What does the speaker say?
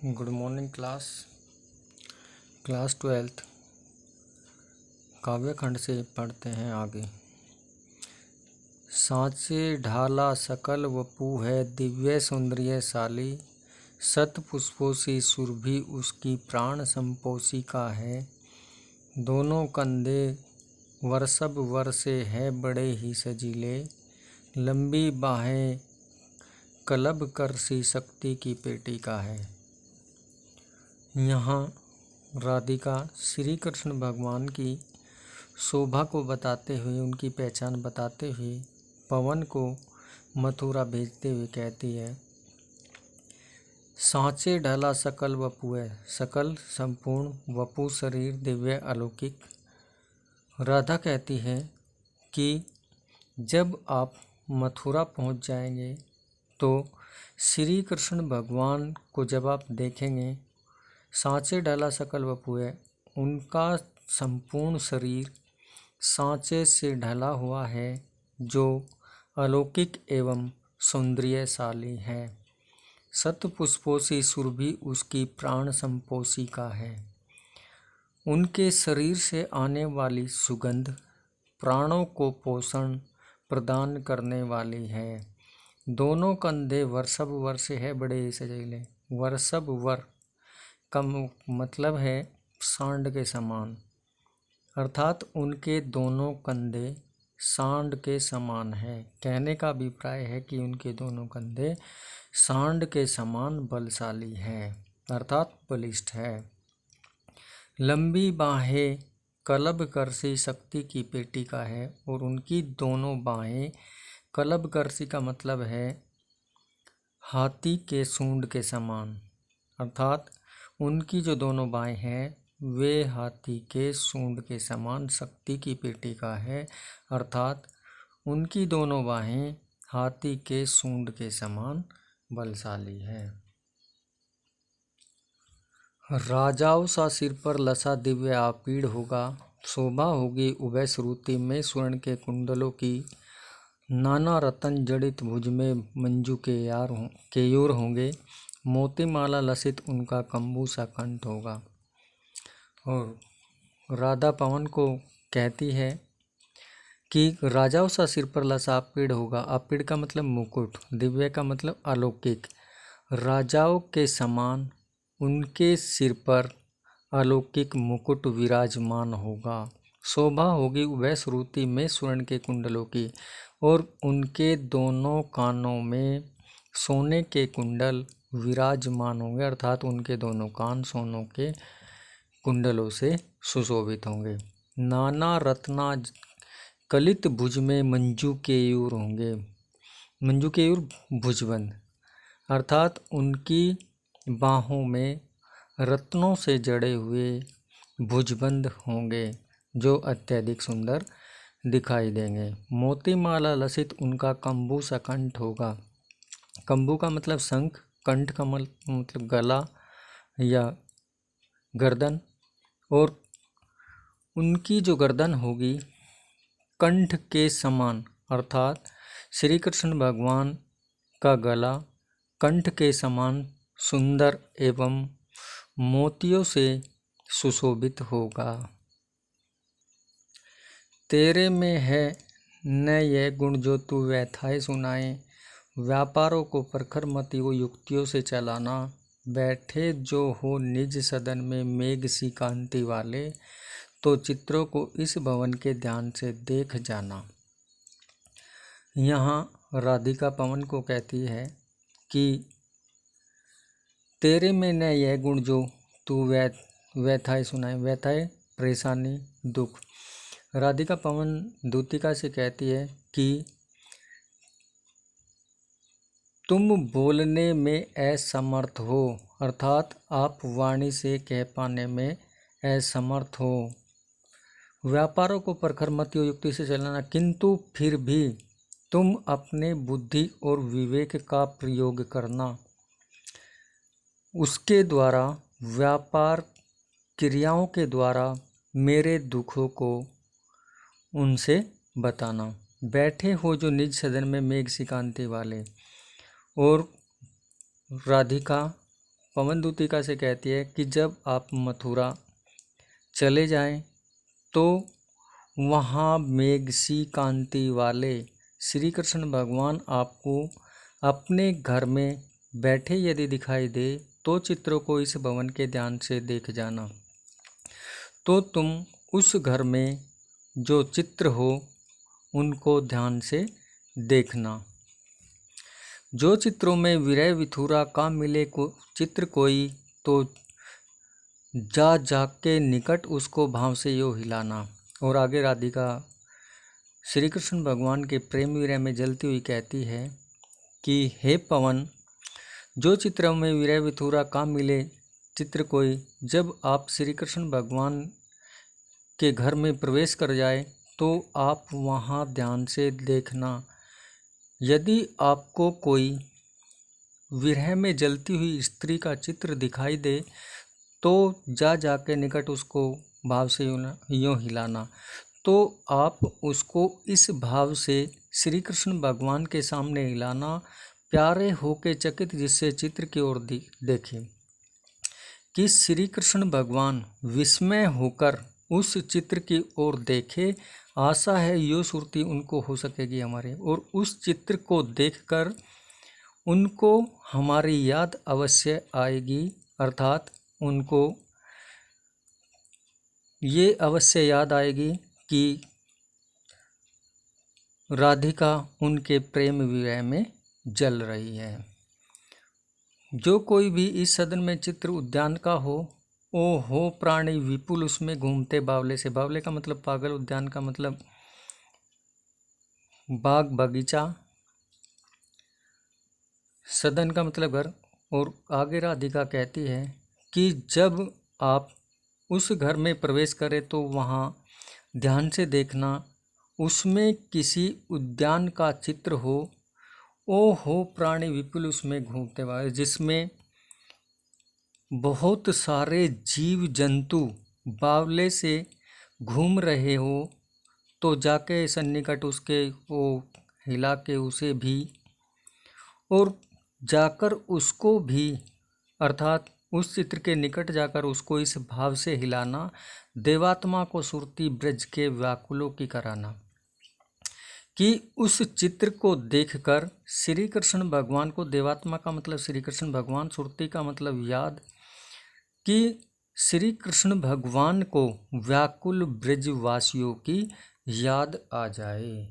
Good morning class 12th काव्य खंड से पढ़ते हैं आगे। सांचे ढाला सकल वपु है दिव्य सौंदर्य शाली, सत पुष्पोसी सुरभि उसकी प्राण संपोषिका है। दोनों कंधे वर्षब वर्षे है बड़े ही सजीले, लंबी बाहें कलब कर सी शक्ति की पेटिका है। यहाँ राधिका श्री कृष्ण भगवान की शोभा को बताते हुए, उनकी पहचान बताते हुए पवन को मथुरा भेजते हुए कहती है, सांचे ढला सकल वपु है, सकल संपूर्ण, वपु शरीर दिव्य अलौकिक। राधा कहती है कि जब आप मथुरा पहुंच जाएंगे तो श्री कृष्ण भगवान को जब आप देखेंगे, सांचे ढला सकल वपु है, उनका संपूर्ण शरीर सांचे से ढला हुआ है जो अलौकिक एवं सौंदर्यशाली है। सत पुष्पोसी सुरभि उसकी प्राण संपोषिका है। उनके शरीर से आने वाली सुगंध प्राणों को पोषण प्रदान करने वाली है। दोनों कंधे वर्षब वर्षे है बड़े ही सजीले। वर्षब वर का मतलब है सांड के समान, अर्थात उनके दोनों कंधे सांड के समान है। कहने का अभिप्राय है कि उनके दोनों कंधे सांड के समान बलशाली है, अर्थात बलिष्ठ है। लंबी बाहें कलब करसी शक्ति की पेटिका है, और उनकी दोनों बाहें कलब करसी का मतलब है हाथी के सूंड के समान, अर्थात उनकी जो दोनों बाहें हैं वे हाथी के सूंड के समान शक्ति की पेटिका है, अर्थात उनकी दोनों बाहें हाथी के सूंड के समान बलशाली है। राजाओं सा सिर पर लसा दिव्य आपीड़ होगा, शोभा होगी उभय श्रुति में स्वर्ण के कुंडलों की। नाना रतन जड़ित भुज में मंजू के केयूर होंगे, मोतीमाला लसित उनका कंबू सा कंठ होगा। और राधा पवन को कहती है कि राजाओं सा सिर पर लसा आपीड़ होगा। आपीड़ का मतलब मुकुट, दिव्य का मतलब अलौकिक। राजाओं के समान उनके सिर पर अलौकिक मुकुट विराजमान होगा। शोभा होगी उभय श्रुति में स्वर्ण के कुंडलों की, और उनके दोनों कानों में सोने के कुंडल विराजमान होंगे, अर्थात उनके दोनों कान सोनों के कुंडलों से सुशोभित होंगे। नाना रत्ना कलित भुज में मंजू केयूर होंगे। मंजू केयूर भुजबंद, अर्थात उनकी बाहों में रत्नों से जड़े हुए भुजबंद होंगे जो अत्यधिक सुंदर दिखाई देंगे। मोतीमाला लसित उनका कंबू सा कंठ होगा। कंबू का मतलब शंख, कंठ का मतलब गला या गर्दन, और उनकी जो गर्दन होगी कंठ के समान, अर्थात श्री कृष्ण भगवान का गला कंठ के समान सुंदर एवं मोतियों से सुशोभित होगा। तेरे में है न यह गुण जो तू व्यथाएं सुनाए, व्यापारों को प्रखर मतियों युक्तियों से चलाना। बैठे जो हो निज सदन में मेघ सी कांति वाले, तो चित्रों को इस भवन के ध्यान से देख जाना। यहाँ राधिका पवन को कहती है कि तेरे में न यह गुण जो तू व्यथाएं सुनाए। व्यथाएं परेशानी दुख। राधिका पवन दूतिका से कहती है कि तुम बोलने में असमर्थ हो, अर्थात आप वाणी से कह पाने में असमर्थ हो। व्यापारों को प्रखर मतियों युक्ति से चलाना, किंतु फिर भी तुम अपने बुद्धि और विवेक का प्रयोग करना। उसके द्वारा, व्यापार क्रियाओं के द्वारा मेरे दुखों को उनसे बताना। बैठे हो जो निज सदन में मेघ सी कांति वाले, और राधिका पवन दूतिका से कहती है कि जब आप मथुरा चले जाएं तो वहाँ मेघ सी कांति वाले श्री कृष्ण भगवान आपको अपने घर में बैठे यदि दिखाई दे तो चित्रों को इस भवन के ध्यान से देख जाना। तो तुम उस घर में जो चित्र हो उनको ध्यान से देखना। जो चित्रों में विरह विथुरा का मिले को चित्र कोई, तो जा के निकट उसको भाव से यो हिलाना। और आगे राधिका श्री कृष्ण भगवान के प्रेम विरह में जलती हुई कहती है कि हे पवन, जो चित्रों में विरह विथुरा का मिले चित्र कोई, जब आप श्री कृष्ण भगवान के घर में प्रवेश कर जाए तो आप वहाँ ध्यान से देखना। यदि आपको कोई विरह में जलती हुई स्त्री का चित्र दिखाई दे तो जा के निकट उसको भाव से यूँ हिलाना। तो आप उसको इस भाव से श्री कृष्ण भगवान के सामने हिलाना, प्यारे होके चकित जिससे चित्र की ओर देखें कि श्री कृष्ण भगवान विस्मय होकर उस चित्र की ओर देखे। आशा है यो सुरती उनको हो सकेगी हमारे, और उस चित्र को देखकर उनको हमारी याद अवश्य आएगी, अर्थात उनको ये अवश्य याद आएगी कि राधिका उनके प्रेम विरह में जल रही है। जो कोई भी इस सदन में चित्र उद्यान का हो, ओ हो प्राणी विपुल उसमें घूमते बावले से। बावले का मतलब पागल, उद्यान का मतलब बाग बगीचा, सदन का मतलब घर। और आगे राधिका कहती है कि जब आप उस घर में प्रवेश करें तो वहाँ ध्यान से देखना, उसमें किसी उद्यान का चित्र हो। ओ हो प्राणी विपुल उसमें घूमते हुए, जिसमें बहुत सारे जीव जंतु बावले से घूम रहे हो, तो जाके सन्निकट उसके वो हिला के उसे भी, और जाकर उसको भी, अर्थात उस चित्र के निकट जाकर उसको इस भाव से हिलाना, देवात्मा को सुरती ब्रज के व्याकुलों की कराना, कि उस चित्र को देखकर श्री कृष्ण भगवान को, देवात्मा का मतलब श्री कृष्ण भगवान, सुरती का मतलब याद, कि श्री कृष्ण भगवान को व्याकुल ब्रजवासियों की याद आ जाए।